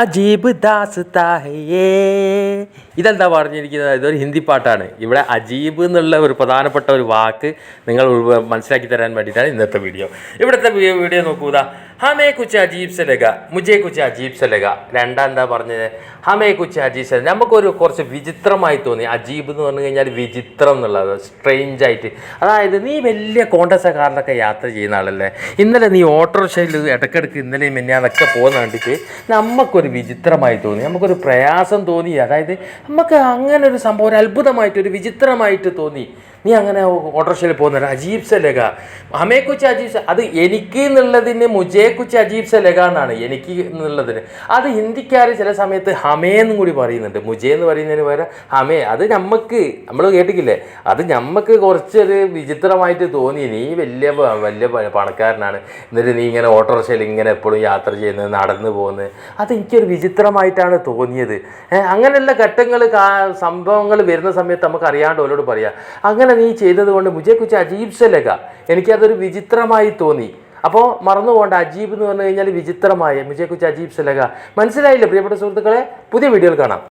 അജീബ് ദാസ്താഹേ. ഇതെന്താ പറഞ്ഞിരിക്കുന്നത്? ഇതൊരു ഹിന്ദി പാട്ടാണ്. ഇവിടെ അജീബ് എന്നുള്ള ഒരു പ്രധാനപ്പെട്ട ഒരു വാക്ക് നിങ്ങൾ മനസ്സിലാക്കി തരാൻ വേണ്ടിയിട്ടാണ് ഇന്നത്തെ വീഡിയോ. ഇവിടുത്തെ വീഡിയോ നോക്കൂതാ. ഹമേ കുച്ച് അജീബ് സെ ലഗ, മുജേ കുച്ച് അജീബ് സെ ലഗ. എന്താ പറഞ്ഞത്? ഹമേ കുച്ച് അജീബ് സെ. നമുക്കൊരു കുറച്ച് വിചിത്രമായി തോന്നി. അജീബ് എന്ന് പറഞ്ഞു കഴിഞ്ഞാൽ വിചിത്രം എന്നുള്ളത്, സ്ട്രേഞ്ച് ആയിട്ട്. അതായത് നീ വലിയ കോണ്ടസ കാറിലൊക്കെ യാത്ര ചെയ്യുന്ന ആളല്ലേ. ഇന്നലെ നീ ഓട്ടോറിക്ഷയിൽ ഇടയ്ക്കിടയ്ക്ക് ഇന്നലെയും മിന്നാന്നൊക്കെ പോകുന്ന കണ്ടിട്ട് നമുക്കൊരു വിചിത്രമായി തോന്നി, നമുക്കൊരു പ്രയാസം തോന്നി. അതായത് നമുക്ക് അങ്ങനെ ഒരു സംഭവം, ഒരു അത്ഭുതമായിട്ട്, ഒരു വിചിത്രമായിട്ട് തോന്നി. നീ അങ്ങനെ ഓട്ടോറിക്ഷയിൽ പോകുന്നത് അജീബ് സെ ലഗ. ഹമേ കുച്ച് അജീബ് സെ, അത് എനിക്ക് എന്നുള്ളതിന് മുജേ കുച്ച് അജീബ് സെ ലഗ എന്നാണ്, എനിക്ക് എന്നുള്ളതിന്. അത് ഹിന്ദിക്കാർ ചില സമയത്ത് ഹമേ എന്നും കൂടി പറയുന്നുണ്ട്. മുജേ എന്ന് പറയുന്നതിന് പകരം ഹമേ. അത് നമ്മൾ കേട്ടിട്ടില്ലേ, അത് നമുക്ക് കുറച്ചൊരു വിചിത്രമായിട്ട് തോന്നി. നീ വലിയ പണക്കാരനാണ്, എന്നിട്ട് നീ ഇങ്ങനെ ഓട്ടോറിക്ഷയിൽ ഇങ്ങനെ എപ്പോഴും യാത്ര ചെയ്യുന്നത്, നടന്നു പോകുന്നത്, അത് എനിക്കൊരു വിചിത്രമായിട്ടാണ് തോന്നിയത്. അങ്ങനെയുള്ള ഘട്ടങ്ങൾ, സംഭവങ്ങൾ വരുന്ന സമയത്ത് നമുക്ക് അറിയാണ്ട് അവരോട് പറയാം, അങ്ങനെ നീ ചെയ്തത് കൊണ്ട് മുജേ കുച്ച് അജീബ് സെ ലഗ, എനിക്കതൊരു വിചിത്രമായി തോന്നി. അപ്പോൾ മറന്നു പോകേണ്ട, അജീബ് എന്ന് പറഞ്ഞു കഴിഞ്ഞാൽ വിചിത്രമായ, മുജേ കുച്ച് അജീബ് സെ ലഗ. മനസ്സിലായില്ലേ പ്രിയപ്പെട്ട സുഹൃത്തുക്കളെ? പുതിയ വീഡിയോയിൽ കാണാം.